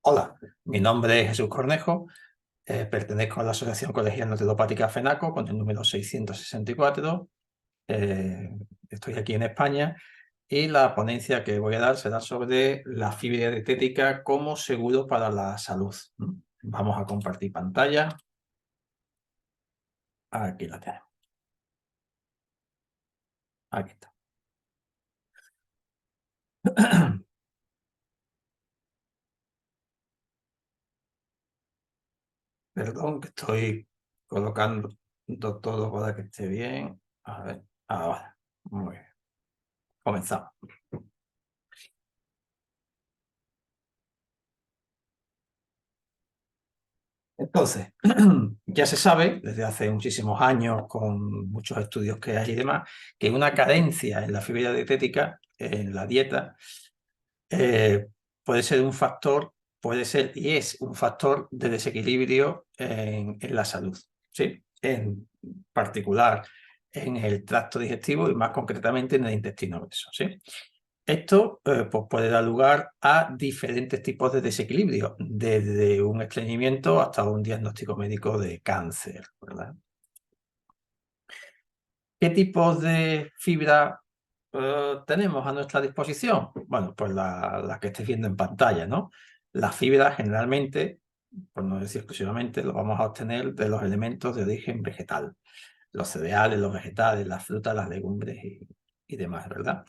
Hola, mi nombre es Jesús Cornejo, pertenezco a la Asociación Colegial Naturopática FENACO con el número 664. eh, Estoy aquí en España y la ponencia que voy a dar será sobre la fibra dietética como seguro para la salud. Vamos a compartir pantalla. Aquí la tenemos. Aquí está. Perdón, que estoy colocando todo para que esté bien. A ver, ahora. Muy bien. Comenzamos. Entonces, ya se sabe desde hace muchísimos años, con muchos estudios que hay y demás, que una carencia en la fibra dietética, en la dieta, eh, puede ser un factor, puede ser y es un factor de desequilibrio en la salud, ¿sí? En particular en el tracto digestivo y más concretamente en el intestino grueso, ¿sí? Esto pues puede dar lugar a diferentes tipos de desequilibrio, desde un estreñimiento hasta un diagnóstico médico de cáncer, ¿verdad? ¿Qué tipos de fibra tenemos a nuestra disposición? Bueno, pues la que estés viendo en pantalla, ¿no? La fibra generalmente, por no decir exclusivamente, lo vamos a obtener de los elementos de origen vegetal. Los cereales, los vegetales, las frutas, las legumbres y demás, ¿verdad?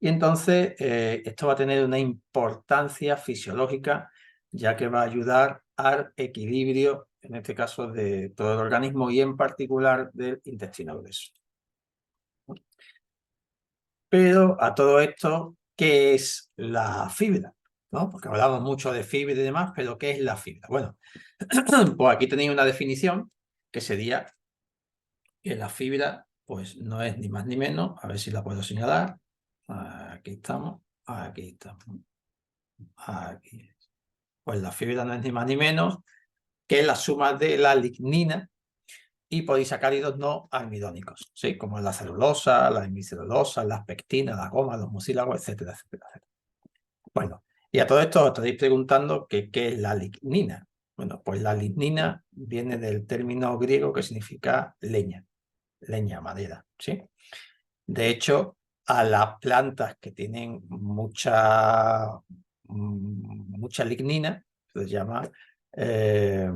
Y entonces esto va a tener una importancia fisiológica, ya que va a ayudar al equilibrio, en este caso, de todo el organismo y en particular del intestino grueso. Pero a todo esto, ¿qué es la fibra? ¿No? Porque hablamos mucho de fibra y demás, pero ¿qué es la fibra? Bueno, pues aquí tenéis una definición que sería que la fibra, pues no es ni más ni menos, a ver si la puedo señalar. Aquí estamos, aquí estamos, aquí. Pues la fibra no es ni más ni menos que la suma de la lignina y polisacáridos no almidónicos, ¿sí? Como la celulosa, la hemicelulosa, las pectinas, la goma, los mucílagos, etcétera, etcétera, etcétera. Bueno, y a todo esto os estaréis preguntando que qué es la lignina. Bueno, pues la lignina viene del término griego que significa leña, madera, ¿sí? De hecho, a las plantas que tienen mucha lignina, se les llama eh,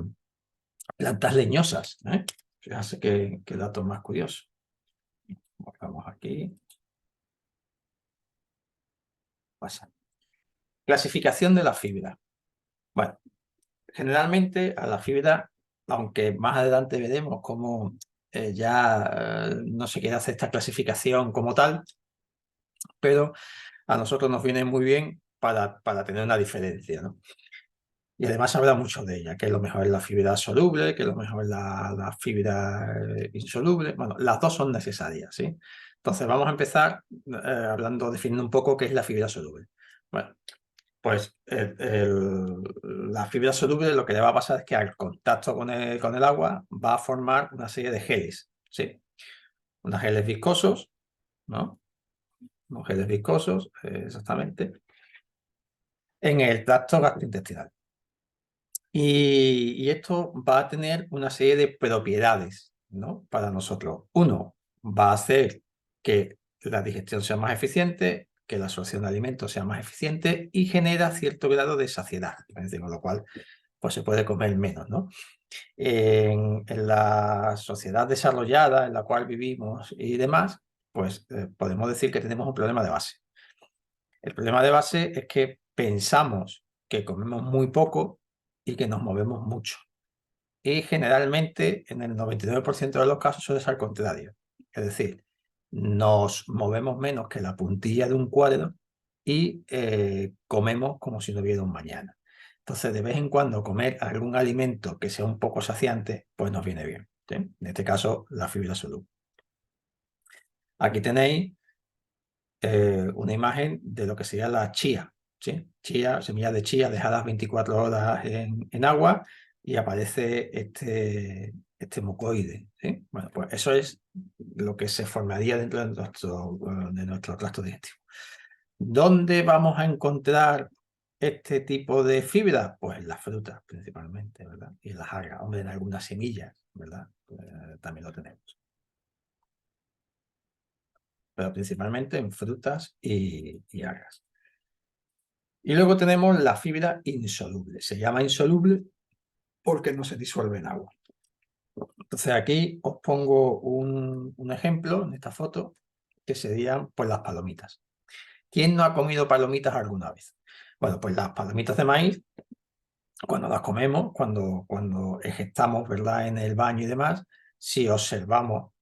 plantas leñosas, ¿eh? Fíjense qué dato más curioso. Vamos aquí. Pasa. Clasificación de la fibra. Bueno, generalmente a la fibra, aunque más adelante veremos cómo ya no se quiere hacer esta clasificación como tal, pero a nosotros nos viene muy bien para tener una diferencia, ¿no? Y además se habla mucho de ella, que lo mejor es la fibra soluble, que lo mejor es la fibra insoluble. Bueno, las dos son necesarias, ¿sí? Entonces vamos a empezar definiendo un poco qué es la fibra soluble. Bueno, pues la fibra soluble lo que le va a pasar es que al contacto con el agua va a formar una serie de geles, ¿sí? Unos geles viscosos, ¿no? Unos geles viscosos, exactamente, en el tracto gastrointestinal. Y esto va a tener una serie de propiedades, ¿no? Para nosotros. Uno, va a hacer que la digestión sea más eficiente, que la absorción de alimentos sea más eficiente y genera cierto grado de saciedad, es decir, con lo cual pues se puede comer menos, ¿no? En la sociedad desarrollada en la cual vivimos y demás, pues podemos decir que tenemos un problema de base. El problema de base es que pensamos que comemos muy poco y que nos movemos mucho. Y generalmente, en el 99% de los casos, suele ser al contrario. Es decir, nos movemos menos que la puntilla de un cuadro y comemos como si no hubiera un mañana. Entonces, de vez en cuando comer algún alimento que sea un poco saciante, pues nos viene bien, ¿sí? En este caso, la fibra soluble. Aquí tenéis una imagen de lo que sería la chía, ¿sí? Chía, semillas de chía dejadas 24 horas en agua y aparece este mucoide, ¿sí? Bueno, pues eso es lo que se formaría dentro de nuestro tracto digestivo. ¿Dónde vamos a encontrar este tipo de fibra? Pues en las frutas principalmente, ¿verdad? Y en las algas, hombre, en algunas semillas, ¿verdad? También lo tenemos. Pero principalmente en frutas y algas. Y luego tenemos la fibra insoluble. Se llama insoluble porque no se disuelve en agua. Entonces aquí os pongo un ejemplo en esta foto que serían pues las palomitas. ¿Quién no ha comido palomitas alguna vez? Bueno, pues las palomitas de maíz, cuando las comemos, cuando gestamos, ¿verdad?, en el baño y demás, si observamos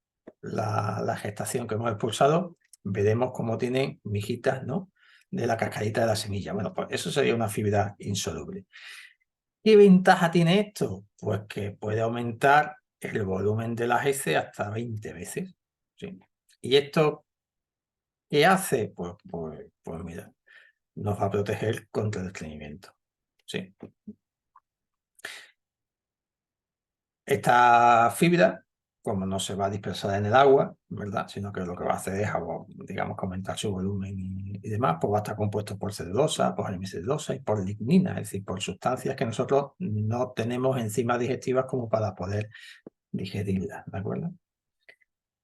la gestación que hemos expulsado, veremos cómo tienen mijitas, ¿no?, de la cascarita de la semilla. Bueno, pues eso sería una fibra insoluble. ¿Qué ventaja tiene esto? Pues que puede aumentar el volumen de las heces hasta 20 veces. ¿Sí? ¿Y esto qué hace? Pues mira, nos va a proteger contra el estreñimiento. ¿Sí? Esta fibra, como no se va a dispersar en el agua, ¿verdad?, sino que lo que va a hacer es, digamos, aumentar su volumen y demás, pues va a estar compuesto por celulosa, por hemicelulosa y por lignina, es decir, por sustancias que nosotros no tenemos enzimas digestivas como para poder digerirlas, ¿de acuerdo?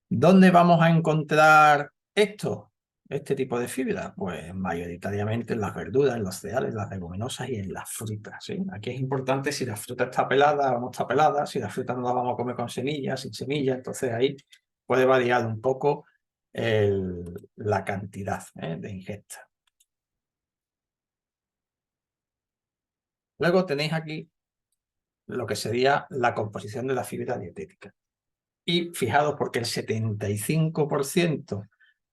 ¿Dónde vamos a encontrar este tipo de fibra? Pues mayoritariamente en las verduras, en los cereales, las leguminosas y en las frutas, ¿sí? Aquí es importante si la fruta está pelada o no está pelada, si la fruta no la vamos a comer con semillas, sin semillas, entonces ahí puede variar un poco la cantidad, de ingesta. Luego tenéis aquí lo que sería la composición de la fibra dietética. Y fijaros, porque el 75%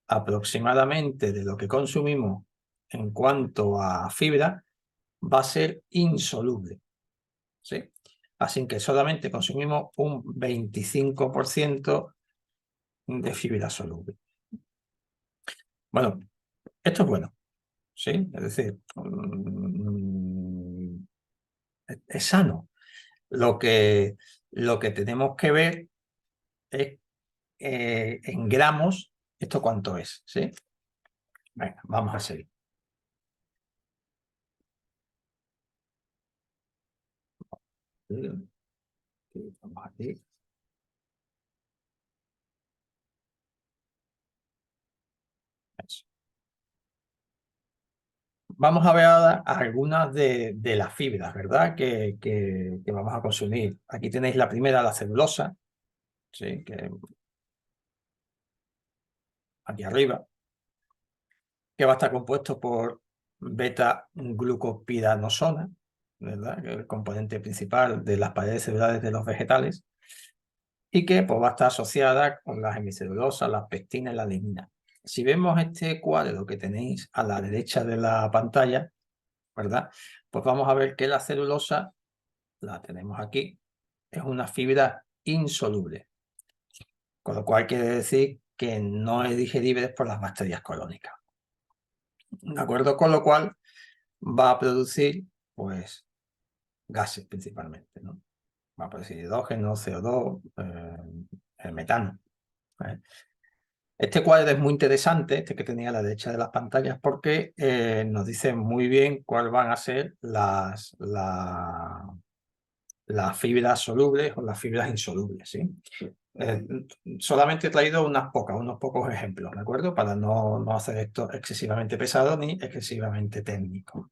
aproximadamente de lo que consumimos en cuanto a fibra va a ser insoluble, ¿sí? Así que solamente consumimos un 25% de fibra soluble. Bueno, esto es bueno, ¿sí? Es decir, es sano. Lo que tenemos que ver es en gramos esto cuánto es, ¿sí? Venga, vamos a seguir. Vamos aquí. Eso. Vamos a ver ahora algunas de las fibras, ¿verdad?, que vamos a consumir. Aquí tenéis la primera, la celulosa, ¿sí?, que aquí arriba, que va a estar compuesto por beta-glucopidanosona, ¿verdad?, que es el componente principal de las paredes celulares de los vegetales, y que pues, va a estar asociada con las hemicelulosas, las pectinas y la lignina. Si vemos este cuadro que tenéis a la derecha de la pantalla, ¿verdad?, pues vamos a ver que la celulosa, la tenemos aquí, es una fibra insoluble, con lo cual quiere decir que no es digerible por las bacterias colónicas. ¿De acuerdo? Con lo cual va a producir, pues, gases principalmente, ¿no? Va a producir hidrógeno, CO2, el metano, ¿eh? Este cuadro es muy interesante, este que tenía a la derecha de las pantallas, porque nos dice muy bien cuáles van a ser las fibras solubles o las fibras insolubles, ¿sí? Solamente he traído unos pocos ejemplos, ¿de acuerdo? Para no hacer esto excesivamente pesado ni excesivamente técnico.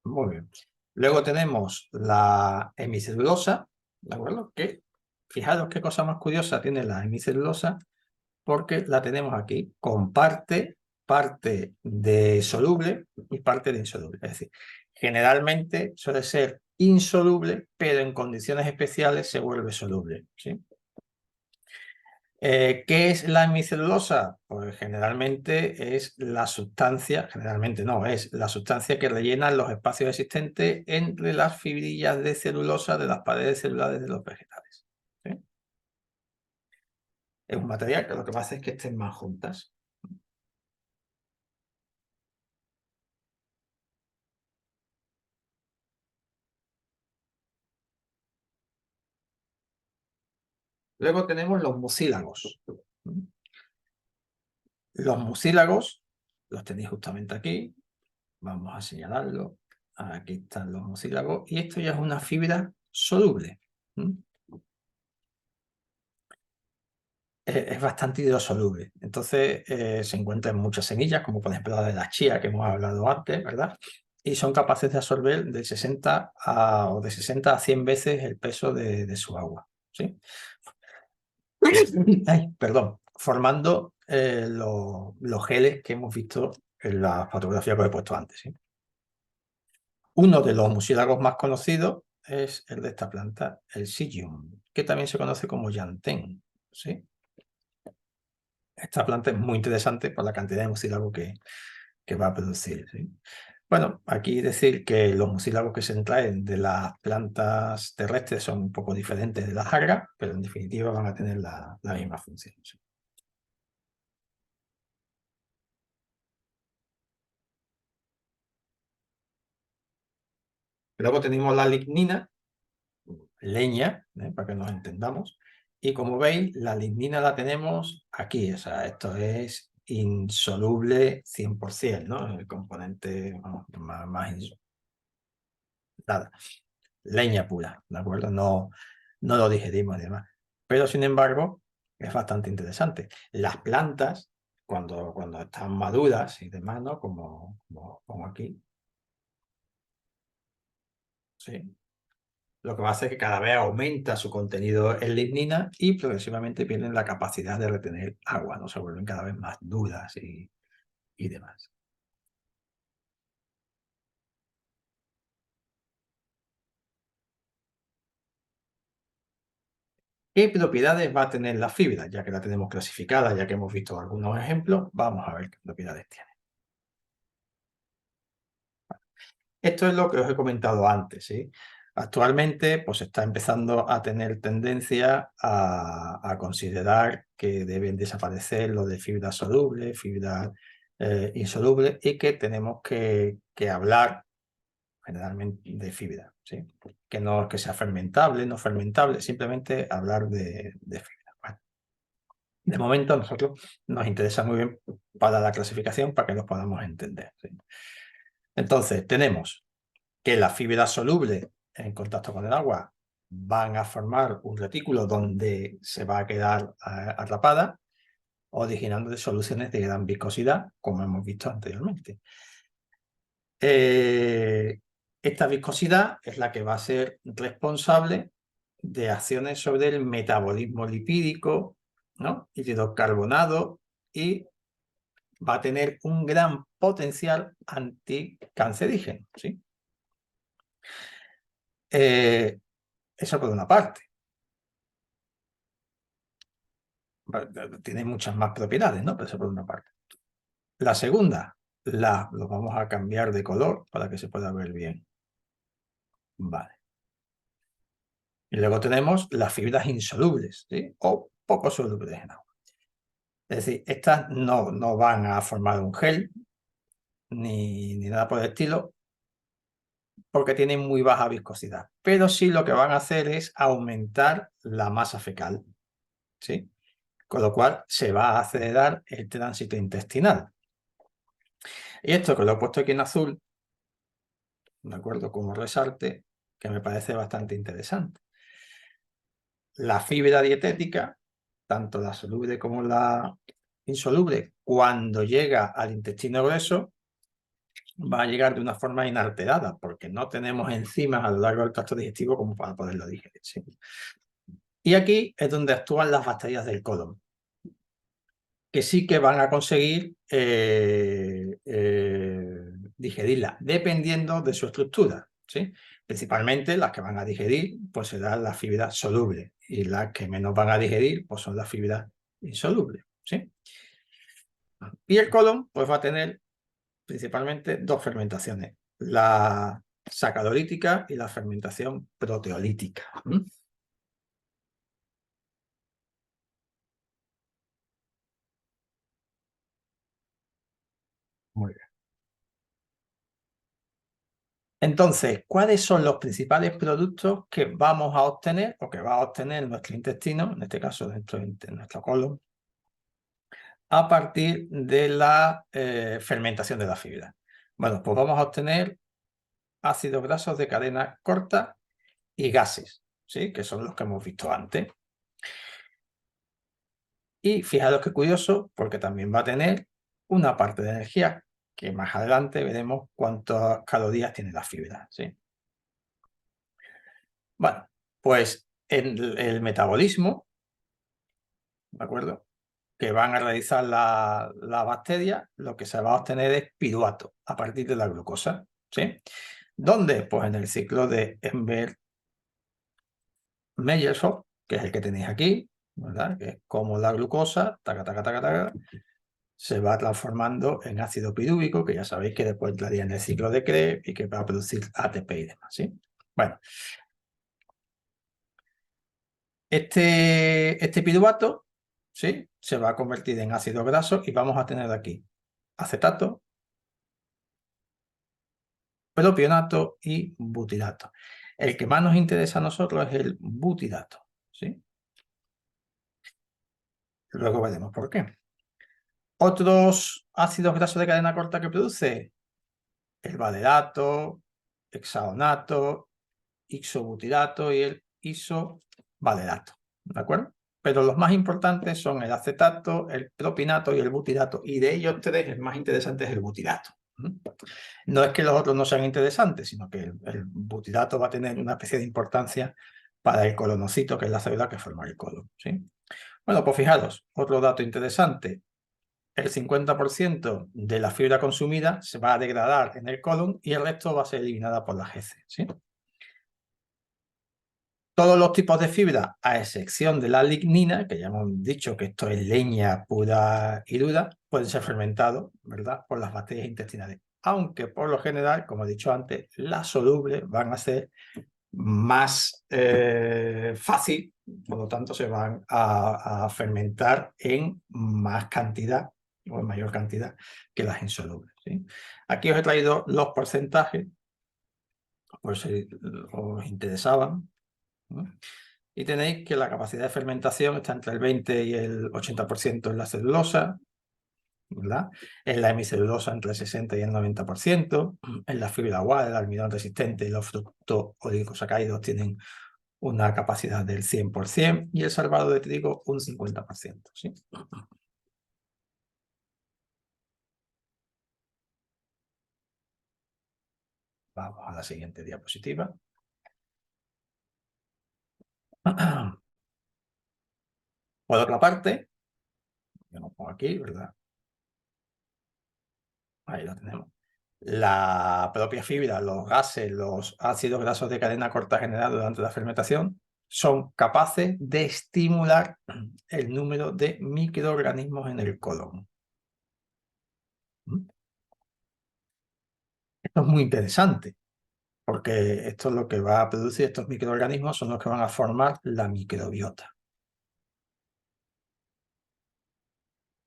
Muy bien. Luego tenemos la hemicelulosa, ¿de acuerdo? Que, fijaros qué cosa más curiosa tiene la hemicelulosa, porque la tenemos aquí con parte de soluble y parte de insoluble. Es decir, generalmente suele ser insoluble, pero en condiciones especiales se vuelve soluble, ¿sí? ¿Qué es la hemicelulosa? Pues generalmente es la sustancia, generalmente no, es la sustancia que rellena los espacios existentes entre las fibrillas de celulosa de las paredes celulares de los vegetales, ¿sí? Es un material que lo que hace es que estén más juntas. Luego tenemos los mucílagos. Los mucílagos los tenéis justamente aquí. Vamos a señalarlo. Aquí están los mucílagos. Y esto ya es una fibra soluble. Es bastante hidrosoluble. Entonces se encuentra en muchas semillas, como por ejemplo la de la chía que hemos hablado antes, ¿verdad? Y son capaces de absorber de 60 a 100 veces el peso de su agua. ¿Sí? Ay, perdón. Formando los geles que hemos visto en la fotografía que os he puesto antes. ¿Sí? Uno de los mucílagos más conocidos es el de esta planta, el Psyllium, que también se conoce como Yantén. ¿Sí? Esta planta es muy interesante por la cantidad de mucílagos que va a producir. ¿Sí? Bueno, aquí decir que los mucílagos que se extraen de las plantas terrestres son un poco diferentes de las algas, pero en definitiva van a tener la misma función. ¿Sí? Luego tenemos la lignina, leña, para que nos entendamos, y como veis, la lignina la tenemos aquí, o sea, esto es insoluble 100%, ¿no? El componente vamos, más insoluble. Nada, leña pura, ¿de acuerdo? No lo digerimos y demás. Pero, sin embargo, es bastante interesante. Las plantas, cuando están maduras y demás, ¿no? Como pongo aquí, ¿sí? Lo que va a hacer es que cada vez aumenta su contenido en lignina y progresivamente pierden la capacidad de retener agua, ¿no? Se vuelven cada vez más duras y demás. ¿Qué propiedades va a tener la fibra? Ya que la tenemos clasificada, ya que hemos visto algunos ejemplos, vamos a ver qué propiedades tiene. Esto es lo que os he comentado antes, ¿sí? Actualmente, pues está empezando a tener tendencia a considerar que deben desaparecer lo de fibra soluble, fibra insoluble y que tenemos que hablar generalmente de fibra, ¿sí? Que no que sea fermentable, no fermentable, simplemente hablar de fibra. Bueno, de momento a nosotros nos interesa muy bien para la clasificación para que nos podamos entender, ¿sí? Entonces, tenemos que las fibras solubles en contacto con el agua van a formar un retículo donde se va a quedar atrapada, originando de soluciones de gran viscosidad, como hemos visto anteriormente. Esta viscosidad es la que va a ser responsable de acciones sobre el metabolismo lipídico, ¿no? Hidrocarbonado y va a tener un gran potencial anticancerígeno, ¿sí? Eso por una parte. Tiene muchas más propiedades, ¿no? Pero eso por una parte. La segunda, lo vamos a cambiar de color para que se pueda ver bien. Vale. Y luego tenemos las fibras insolubles, ¿sí? O poco solubles en agua. Es decir, estas no van a formar un gel ni nada por el estilo porque tienen muy baja viscosidad. Pero sí lo que van a hacer es aumentar la masa fecal, ¿sí? Con lo cual se va a acelerar el tránsito intestinal. Y esto que lo he puesto aquí en azul, ¿de acuerdo? Como resalte, que me parece bastante interesante. La fibra dietética, tanto la soluble como la insoluble, cuando llega al intestino grueso, va a llegar de una forma inalterada, porque no tenemos enzimas a lo largo del tracto digestivo como para poderlo digerir. ¿Sí? Y aquí es donde actúan las bacterias del colon, que sí que van a conseguir digerirla, dependiendo de su estructura. ¿Sí? Principalmente las que van a digerir pues serán las fibras solubles y las que menos van a digerir pues son las fibras insolubles. ¿Sí? Y el colon pues va a tener principalmente dos fermentaciones, la sacadolítica y la fermentación proteolítica. Muy bien. Entonces, ¿cuáles son los principales productos que vamos a obtener o que va a obtener nuestro intestino, en este caso nuestro colon, a partir de la fermentación de la fibra? Bueno, pues vamos a obtener ácidos grasos de cadena corta y gases, ¿sí? Que son los que hemos visto antes. Y fijaros qué curioso, porque también va a tener una parte de energía, que más adelante veremos cuántas calorías tiene la fibra, ¿sí? Bueno, pues en el metabolismo, ¿de acuerdo?, que van a realizar la bacteria, lo que se va a obtener es piruvato a partir de la glucosa, ¿sí? ¿Dónde? Pues en el ciclo de Enver-Meyerhof, que es el que tenéis aquí, ¿verdad? Que es como la glucosa, taca, taca, taca, taca, se va transformando en ácido pirúvico, que ya sabéis que después entraría en el ciclo de Krebs y que va a producir ATP y demás, ¿sí? Bueno, este piruvato, ¿sí?, se va a convertir en ácido graso y vamos a tener aquí acetato, propionato y butirato. El que más nos interesa a nosotros es el butirato, ¿sí? Luego veremos por qué. Otros ácidos grasos de cadena corta que produce el valerato, hexaonato, isobutirato y el isovalerato, ¿de acuerdo? Pero los más importantes son el acetato, el propinato y el butirato, y de ellos tres el más interesante es el butirato. No es que los otros no sean interesantes, sino que el butirato va a tener una especie de importancia para el colonocito, que es la célula que forma el colon, ¿sí? Bueno, pues fijaros, otro dato interesante: el 50% de la fibra consumida se va a degradar en el colon y el resto va a ser eliminada por las heces, ¿sí? Todos los tipos de fibra, a excepción de la lignina, que ya hemos dicho que esto es leña pura y dura, pueden ser fermentados, ¿verdad?, por las bacterias intestinales. Aunque por lo general, como he dicho antes, las solubles van a ser más fácil, por lo tanto se van a fermentar en más cantidad o en mayor cantidad que las insolubles, ¿sí? Aquí os he traído los porcentajes, por si os interesaban, ¿no? Y tenéis que la capacidad de fermentación está entre el 20 y el 80% en la celulosa, ¿verdad? En la hemicelulosa entre el 60 y el 90%, en la fibra guar, el almidón resistente y los fructooligosacáridos tienen una capacidad del 100% y el salvado de trigo un 50%, ¿sí? Vamos a la siguiente diapositiva. Por otra parte, yo lo pongo aquí, ¿verdad? Ahí lo tenemos. La propia fibra, los gases, los ácidos grasos de cadena corta generados durante la fermentación son capaces de estimular el número de microorganismos en el colon. Esto es muy interesante, porque esto es lo que va a producir estos microorganismos, son los que van a formar la microbiota.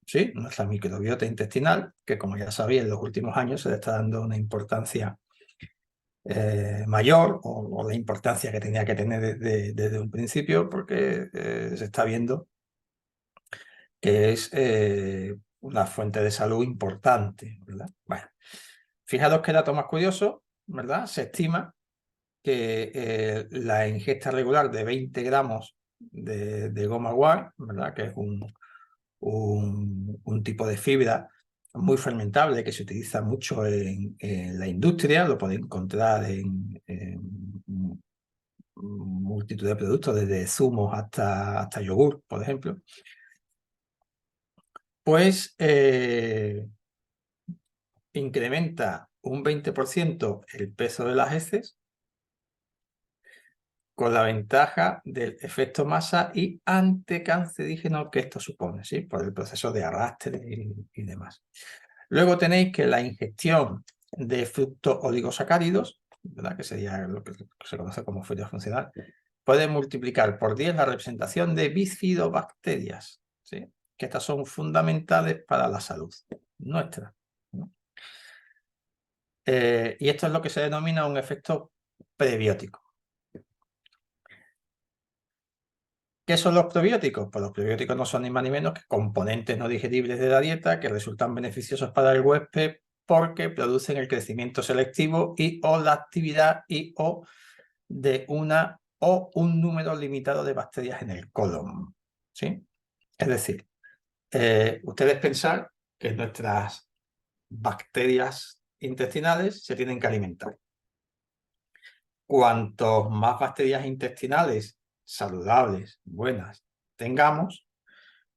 ¿Sí? Nuestra microbiota intestinal, que como ya sabéis, en los últimos años se le está dando una importancia mayor, o la importancia que tenía que tener desde un principio, porque se está viendo que es una fuente de salud importante, ¿verdad? Bueno, fijaros qué dato más curioso, ¿verdad? Se estima que la ingesta regular de 20 gramos de goma guar, ¿verdad?, que es un tipo de fibra muy fermentable que se utiliza mucho en la industria, lo podéis encontrar en multitud de productos, desde zumos hasta yogur, por ejemplo. Pues incrementa un 20% el peso de las heces, con la ventaja del efecto masa y anticancerígeno que esto supone, ¿sí?, por el proceso de arrastre y demás. Luego tenéis que la ingestión de fructooligosacáridos, ¿verdad?, que sería lo que se conoce como fibra funcional, puede multiplicar por 10 la representación de bifidobacterias, ¿sí?, que estas son fundamentales para la salud nuestra, ¿no? Y esto es lo que se denomina un efecto prebiótico. ¿Qué son los probióticos? Pues los probióticos no son ni más ni menos que componentes no digeribles de la dieta que resultan beneficiosos para el huésped porque producen el crecimiento selectivo y o la actividad y o de una o un número limitado de bacterias en el colon. ¿Sí? Es decir, ustedes pensar que nuestras bacterias intestinales se tienen que alimentar. Cuantos más bacterias intestinales saludables, buenas, tengamos,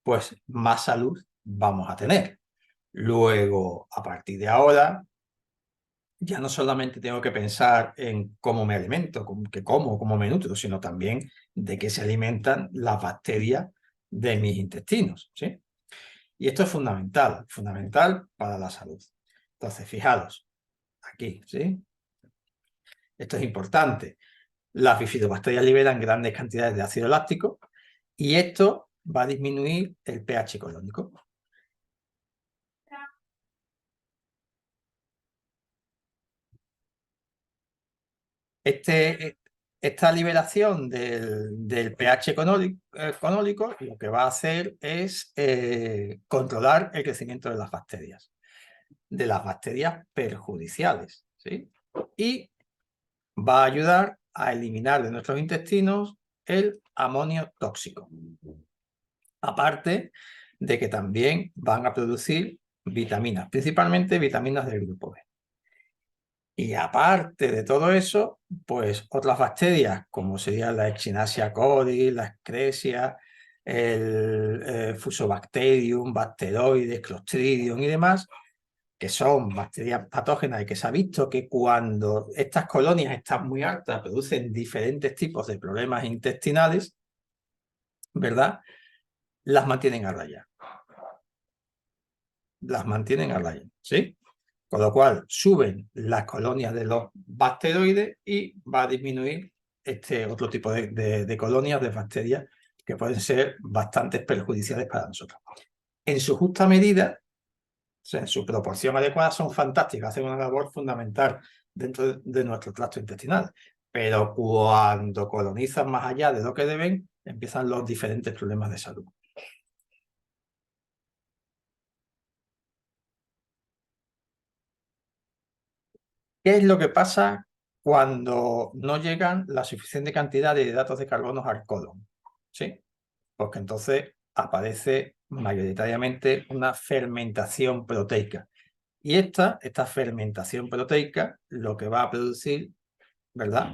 pues más salud vamos a tener. Luego, a partir de ahora, ya no solamente tengo que pensar en cómo me alimento, cómo me nutro, sino también de qué se alimentan las bacterias de mis intestinos, ¿sí? Y esto es fundamental, fundamental para la salud. Entonces, fijaros, aquí, ¿sí? Esto es importante. Las bifidobacterias liberan grandes cantidades de ácido láctico y esto va a disminuir el pH colónico. Esta liberación del pH colónico lo que va a hacer es controlar el crecimiento de las bacterias perjudiciales, ¿sí? Y va a ayudar a eliminar de nuestros intestinos el amonio tóxico. Aparte de que también van a producir vitaminas, principalmente vitaminas del grupo B. Y aparte de todo eso, pues otras bacterias, como serían la Echinacea coli, la Escherichia, el Fusobacterium, Bacteroides, Clostridium y demás, que son bacterias patógenas y que se ha visto que cuando estas colonias están muy altas producen diferentes tipos de problemas intestinales, ¿verdad? Las mantienen a raya. Las mantienen a raya, ¿sí? Con lo cual suben las colonias de los bacteroides y va a disminuir este otro tipo de colonias de bacterias que pueden ser bastante perjudiciales para nosotros. En su justa medida, o sea, en su proporción adecuada, son fantásticas, hacen una labor fundamental dentro de nuestro tracto intestinal. Pero cuando colonizan más allá de lo que deben, empiezan los diferentes problemas de salud. ¿Qué es lo que pasa cuando no llegan la suficiente cantidad de hidratos de carbono al colon? ¿Sí? Porque entonces aparece mayoritariamente una fermentación proteica. Y esta fermentación proteica lo que va a producir, ¿verdad?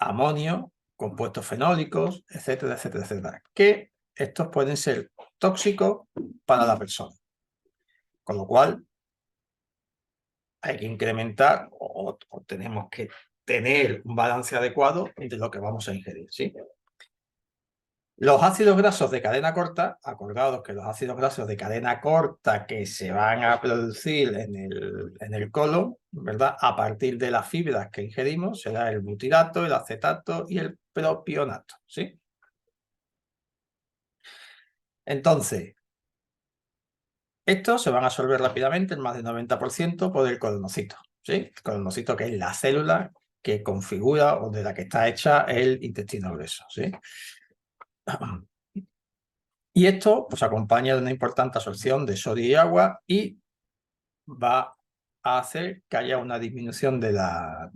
Amonio, compuestos fenólicos, etcétera, etcétera, etcétera. Que estos pueden ser tóxicos para la persona. Con lo cual, hay que incrementar o tenemos que tener un balance adecuado de lo que vamos a ingerir, ¿sí? Los ácidos grasos de cadena corta, acordados que los ácidos grasos de cadena corta que se van a producir en el colon, ¿verdad? A partir de las fibras que ingerimos, será el butirato, el acetato y el propionato, ¿sí? Entonces, estos se van a absorber rápidamente, en más del 90% por el colonocito, ¿sí? El colonocito que es la célula que configura o de la que está hecha el intestino grueso, ¿sí? Y esto pues acompaña de una importante absorción de sodio y agua y va a hacer que haya una disminución de la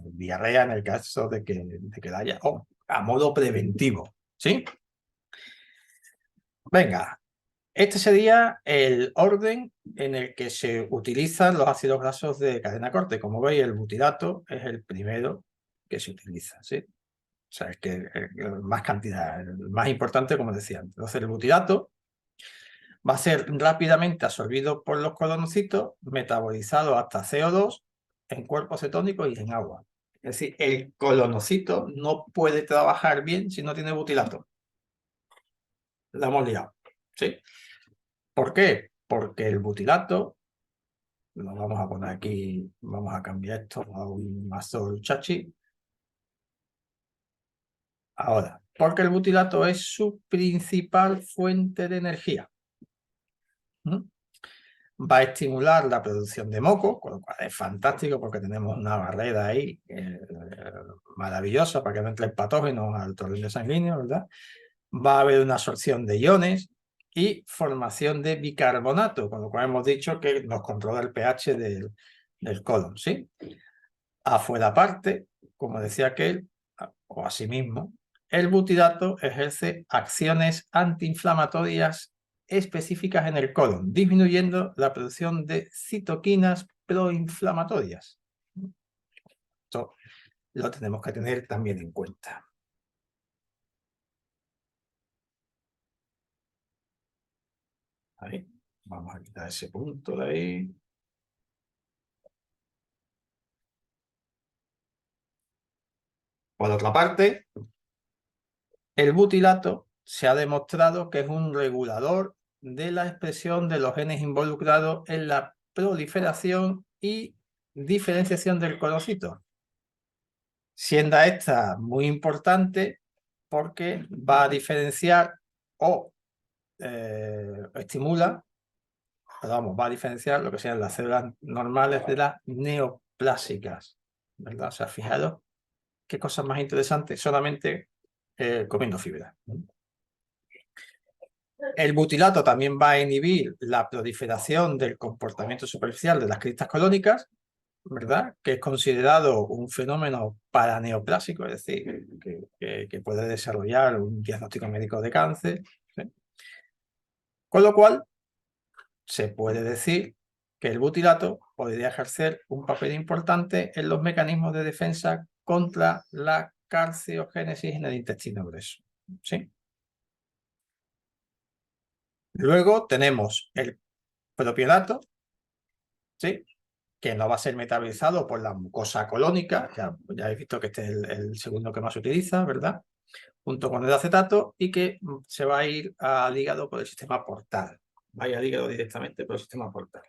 diarrea en el caso de que la haya, a modo preventivo, ¿sí? Venga, este sería el orden en el que se utilizan los ácidos grasos de cadena corta. Como veis, el butirato es el primero que se utiliza, ¿sí? O sea, es que más cantidad, el más importante, como decía antes. Entonces, el butirato va a ser rápidamente absorbido por los colonocitos, metabolizado hasta CO2 en cuerpos cetónicos y en agua. Es decir, el colonocito no puede trabajar bien si no tiene butilato. La hemos liado, ¿sí? ¿Por qué? Porque el butilato, lo vamos a poner aquí, vamos a cambiar esto a un azul chachi. Ahora, porque el butilato es su principal fuente de energía. ¿Mm? Va a estimular la producción de moco, con lo cual es fantástico porque tenemos una barrera ahí maravillosa para que no entren patógenos al torrente sanguíneo, ¿verdad? Va a haber una absorción de iones y formación de bicarbonato, con lo cual hemos dicho que nos controla el pH del colon, ¿sí? Afuera aparte, como decía aquel, o asimismo, el butirato ejerce acciones antiinflamatorias específicas en el colon, disminuyendo la producción de citoquinas proinflamatorias. Esto lo tenemos que tener también en cuenta. Ahí, vamos a quitar ese punto de ahí. Por otra parte, el butilato se ha demostrado que es un regulador de la expresión de los genes involucrados en la proliferación y diferenciación del colocito, siendo esta muy importante porque va a diferenciar o estimula, vamos, va a diferenciar lo que sean las células normales de las neoplásicas, ¿verdad? O sea, fijaros qué cosas más interesantes solamente comiendo fibra. El butilato también va a inhibir la proliferación del comportamiento superficial de las cristas colónicas, ¿verdad? Que es considerado un fenómeno paraneoplásico, es decir, que puede desarrollar un diagnóstico médico de cáncer, ¿sí? Con lo cual, se puede decir que el butilato podría ejercer un papel importante en los mecanismos de defensa contra la carciogénesis en el intestino grueso, ¿sí? Luego tenemos el propionato, ¿sí? Que no va a ser metabolizado por la mucosa colónica, ya habéis visto que este es el segundo que más se utiliza, ¿verdad? Junto con el acetato y que se va a ir al hígado por el sistema portal. Vaya al hígado directamente por el sistema portal.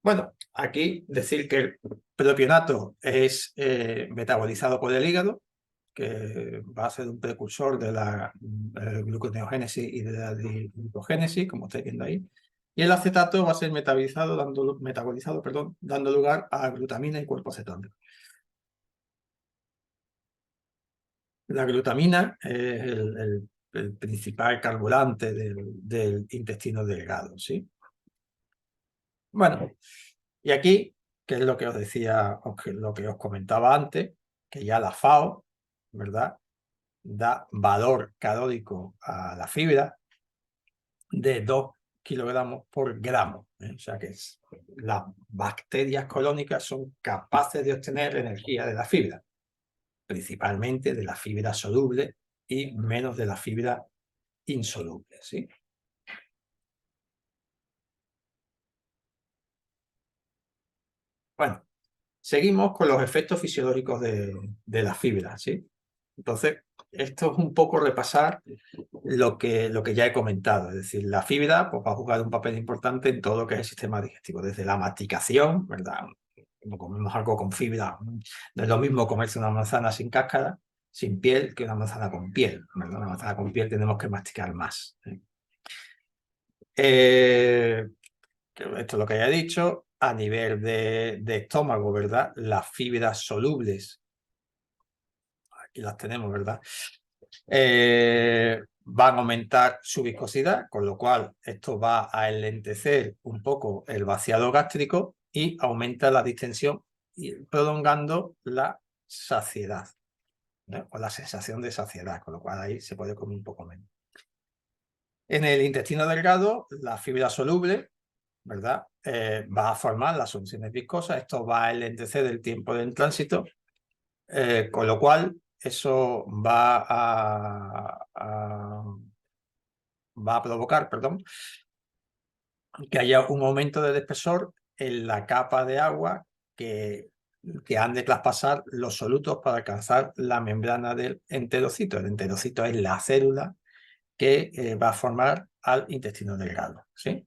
Bueno, aquí decir que el propionato es metabolizado por el hígado, que va a ser un precursor de la gluconeogénesis y de la glucogénesis, como estáis viendo ahí. Y el acetato va a ser metabolizado, dando lugar a glutamina y cuerpo cetónico. La glutamina es el principal carburante del intestino delgado, ¿sí? Bueno, y aquí, que es lo que os decía, lo que os comentaba antes, que ya la FAO, ¿verdad?, da valor calórico a la fibra de 2 kilogramos por gramo. O sea que las bacterias colónicas son capaces de obtener energía de la fibra, principalmente de la fibra soluble y menos de la fibra insoluble, ¿sí? Bueno, seguimos con los efectos fisiológicos de la fibra, ¿sí? Entonces, esto es un poco repasar lo que ya he comentado. Es decir, la fibra pues, va a jugar un papel importante en todo lo que es el sistema digestivo, desde la masticación, ¿verdad? Cuando comemos algo con fibra, no es lo mismo comerse una manzana sin cáscara, sin piel, que una manzana con piel, ¿verdad? Una manzana con piel tenemos que masticar más. Esto es lo que ya he dicho. A nivel de estómago, ¿verdad? Las fibras solubles, aquí las tenemos, ¿verdad? Van a aumentar su viscosidad, con lo cual esto va a enlentecer un poco el vaciado gástrico y aumenta la distensión, prolongando la saciedad, ¿no? O la sensación de saciedad, con lo cual ahí se puede comer un poco menos. En el intestino delgado, la fibra soluble, ¿verdad? Va a formar las soluciones viscosas, esto va a enlentecer el tiempo del tránsito, con lo cual eso va a provocar, perdón, que haya un aumento de espesor en la capa de agua que han de traspasar los solutos para alcanzar la membrana del enterocito. El enterocito es la célula que va a formar al intestino delgado, ¿sí?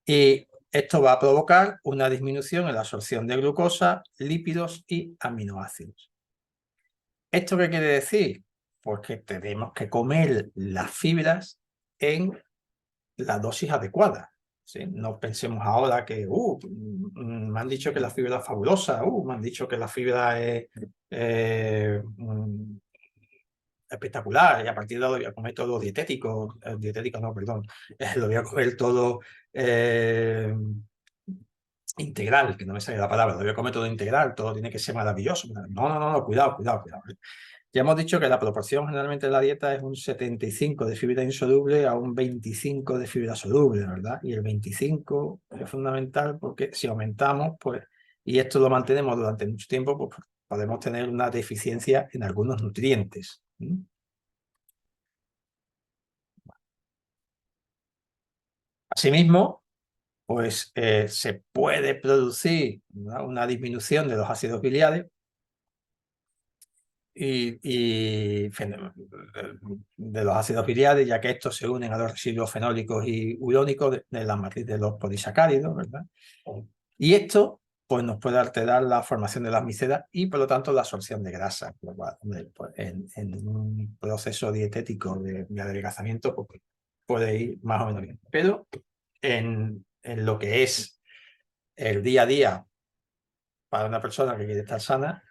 Y esto va a provocar una disminución en la absorción de glucosa, lípidos y aminoácidos. ¿Esto qué quiere decir? Pues que tenemos que comer las fibras en la dosis adecuada. ¿Sí? No pensemos ahora que me han dicho que la fibra es fabulosa, me han dicho que la fibra es espectacular y a partir de ahora voy a comer todo dietético, dietético no, perdón, lo voy a comer todo integral, que no me sale la palabra, lo voy a comer todo integral, todo tiene que ser maravilloso. No, cuidado. Ya hemos dicho que la proporción generalmente de la dieta es un 75 de fibra insoluble a un 25 de fibra soluble, ¿verdad? Y el 25 es fundamental porque si aumentamos, pues, y esto lo mantenemos durante mucho tiempo, pues podemos tener una deficiencia en algunos nutrientes. Asimismo, pues se puede producir, ¿no?, una disminución de los ácidos biliares y de los ácidos biliares, ya que estos se unen a los residuos fenólicos y urónicos de la matriz de los polisacáridos, ¿verdad? Y esto pues, nos puede alterar la formación de las micelas y, por lo tanto, la absorción de grasa. Pues, en un proceso dietético de adelgazamiento pues, puede ir más o menos bien. Pero en lo que es el día a día para una persona que quiere estar sana,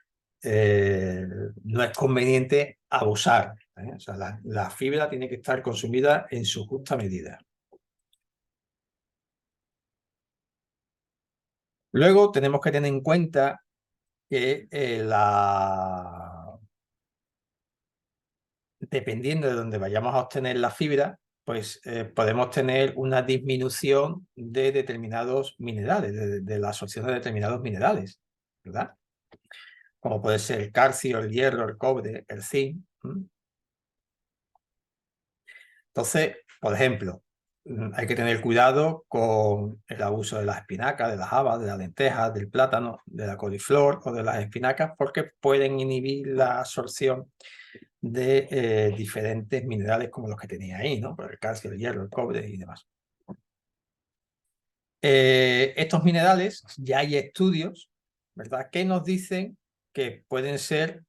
no es conveniente abusar. O sea, la fibra tiene que estar consumida en su justa medida. Luego tenemos que tener en cuenta que dependiendo de dónde vayamos a obtener la fibra, pues podemos tener una disminución de determinados minerales, de la absorción de determinados minerales, ¿verdad? Como puede ser el calcio, el hierro, el cobre, el zinc. Entonces, por ejemplo, hay que tener cuidado con el abuso de las espinacas, de las habas, de las lentejas, del plátano, de la coliflor o de las espinacas, porque pueden inhibir la absorción de diferentes minerales como los que tenía ahí, ¿no? Por el calcio, el hierro, el cobre y demás. Estos minerales, ya hay estudios, ¿verdad?, que nos dicen que pueden ser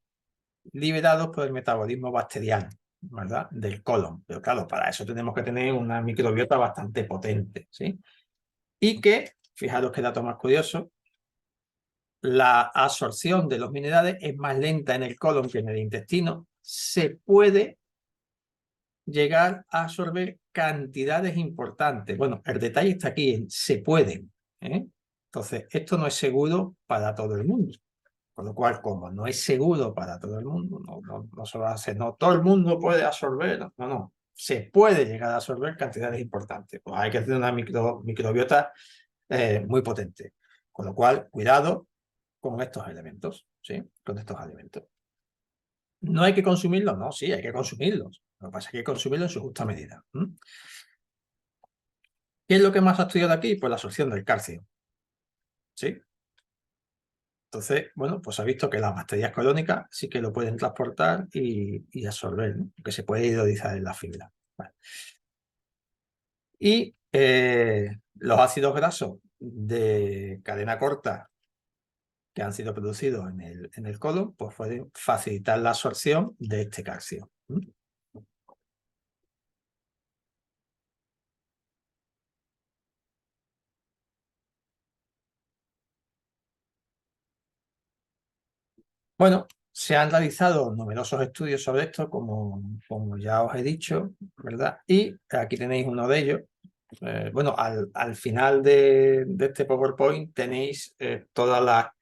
liberados por el metabolismo bacteriano, ¿verdad?, del colon. Pero claro, para eso tenemos que tener una microbiota bastante potente, ¿sí? Y que, fijaros qué dato más curioso, la absorción de los minerales es más lenta en el colon que en el intestino. Se puede llegar a absorber cantidades importantes. Bueno, el detalle está aquí, en se pueden, ¿eh? Entonces, esto no es seguro para todo el mundo. Con lo cual, como no es seguro para todo el mundo, no se va a hacer, no todo el mundo puede absorber, no. Se puede llegar a absorber cantidades importantes. Pues hay que tener una microbiota muy potente. Con lo cual, cuidado con estos elementos, ¿sí? Con estos alimentos. ¿No hay que consumirlos? No, sí, hay que consumirlos. Lo que pasa es que hay que consumirlos en su justa medida. ¿Qué es lo que más ha estudiado aquí? Pues la absorción del calcio, ¿sí? Entonces, bueno, pues ha visto que las bacterias colónicas sí que lo pueden transportar y absorber, ¿no? Que se puede hidrolizar en la fibra. Vale. Y los ácidos grasos de cadena corta que han sido producidos en el colon, pues pueden facilitar la absorción de este calcio. Bueno, se han realizado numerosos estudios sobre esto, como ya os he dicho, ¿verdad? Y aquí tenéis uno de ellos. Bueno, al final de este PowerPoint tenéis toda la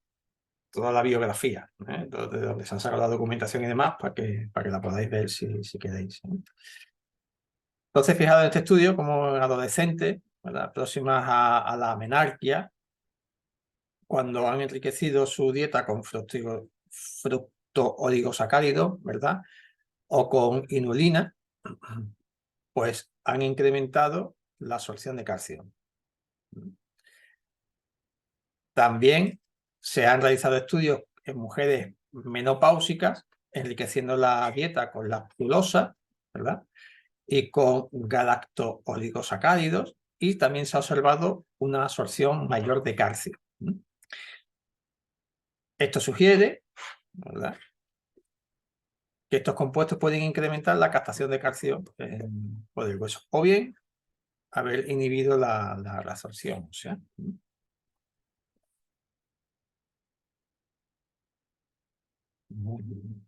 biografía, de donde se han sacado la documentación y demás, para que la podáis ver si queréis. Entonces, fijaos en este estudio, como en adolescentes, ¿verdad?, próximas a la menarquia, cuando han enriquecido su dieta con fructooligosacáridos, ¿verdad?, o con inulina, pues han incrementado la absorción de calcio. También se han realizado estudios en mujeres menopáusicas, enriqueciendo la dieta con lactulosa, ¿verdad?, y con galactooligosacáridos, y también se ha observado una absorción mayor de calcio. Esto sugiere, ¿verdad?, que estos compuestos pueden incrementar la captación de calcio por el hueso, o bien haber inhibido la reabsorción. O sea, muy bien.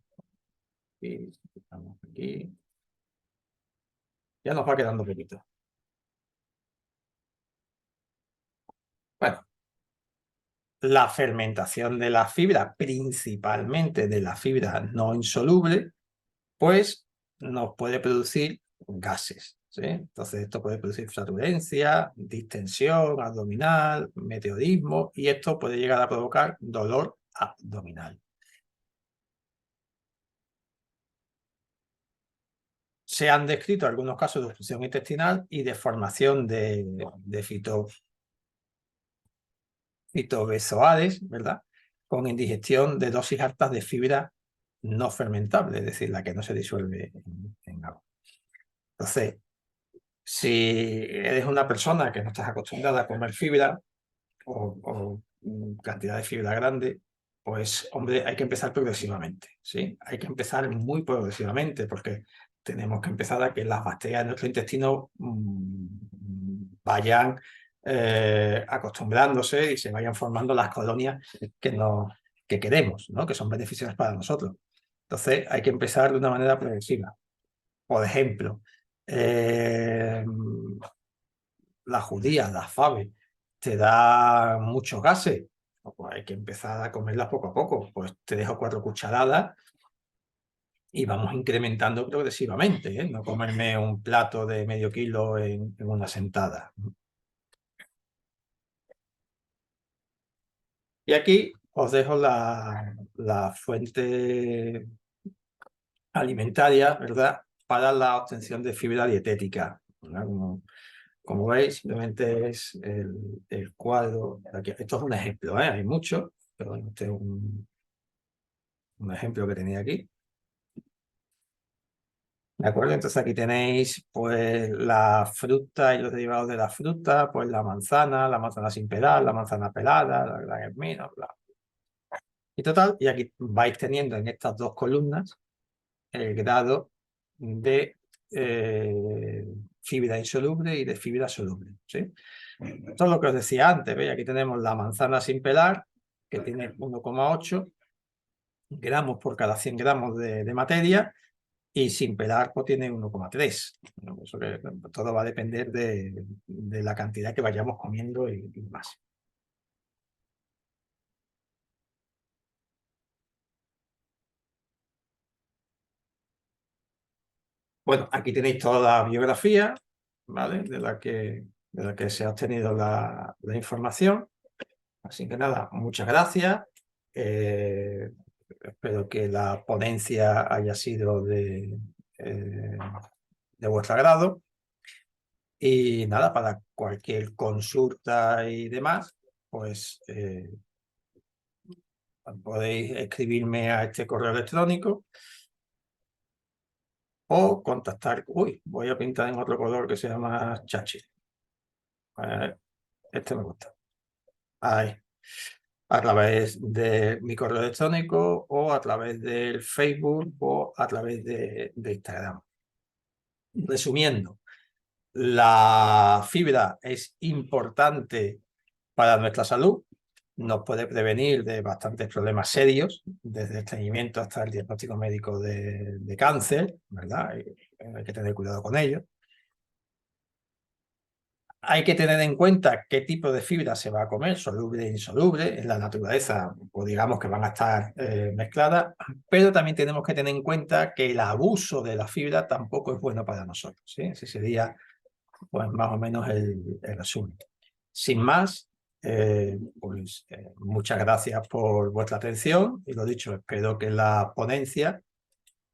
Aquí, estamos aquí. Ya nos va quedando poquito. Bueno, la fermentación de la fibra, principalmente de la fibra no insoluble, pues nos puede producir gases, ¿sí? Entonces esto puede producir flatulencia, distensión abdominal, meteorismo, y esto puede llegar a provocar dolor abdominal. Se han descrito algunos casos de obstrucción intestinal y de formación de fitobezoades, ¿verdad?, con indigestión de dosis altas de fibra no fermentable, es decir, la que no se disuelve en agua. Entonces, si eres una persona que no estás acostumbrada a comer fibra o cantidad de fibra grande, pues, hombre, hay que empezar progresivamente, ¿sí? Hay que empezar muy progresivamente porque tenemos que empezar a que las bacterias de nuestro intestino vayan acostumbrándose y se vayan formando las colonias que queremos, ¿no?, que son beneficiosas para nosotros. Entonces, hay que empezar de una manera progresiva. Por ejemplo, la judía, la fave, te da muchos gases, pues hay que empezar a comerlas poco a poco. Pues 3 o 4 cucharadas y vamos incrementando progresivamente, ¿eh? No comerme un plato de medio kilo en una sentada. Y aquí os dejo la fuente alimentaria, ¿verdad?, para la obtención de fibra dietética, ¿verdad? Como veis, simplemente es el cuadro. Aquí. Esto es un ejemplo, ¿eh? Hay muchos, pero este es un ejemplo que tenía aquí. ¿De acuerdo? Entonces aquí tenéis pues la fruta y los derivados de la fruta, pues la manzana sin pelar, la manzana pelada, la gran hermina, bla. Y total, y aquí vais teniendo en estas dos columnas el grado de fibra insoluble y de fibra soluble, ¿sí? Esto es lo que os decía antes, ¿veis? Aquí tenemos la manzana sin pelar, que tiene 1,8 gramos por cada 100 gramos de materia, y sin pelar pues tiene 1,3. Bueno, eso que todo va a depender de la cantidad que vayamos comiendo y más. Bueno, aquí tenéis toda la biografía, ¿vale?, de la que se ha obtenido la información. Así que nada, muchas gracias. Espero que la ponencia haya sido de vuestro agrado. Y nada, para cualquier consulta y demás, pues podéis escribirme a este correo electrónico o contactar. Uy, voy a pintar en otro color que se llama chachi. Este me gusta. Ahí. A través de mi correo electrónico o a través del Facebook o a través de Instagram. Resumiendo, la fibra es importante para nuestra salud, nos puede prevenir de bastantes problemas serios, desde el estreñimiento hasta el diagnóstico médico de cáncer, ¿verdad? Hay que tener cuidado con ello. Hay que tener en cuenta qué tipo de fibra se va a comer, soluble e insoluble. En la naturaleza, pues digamos que van a estar mezcladas, pero también tenemos que tener en cuenta que el abuso de la fibra tampoco es bueno para nosotros, ¿sí? Ese sería pues más o menos el resumen. Sin más, pues muchas gracias por vuestra atención y lo dicho, espero que la ponencia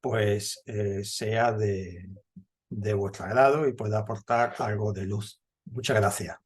pues sea de vuestro agrado y pueda aportar algo de luz. Muchas gracias.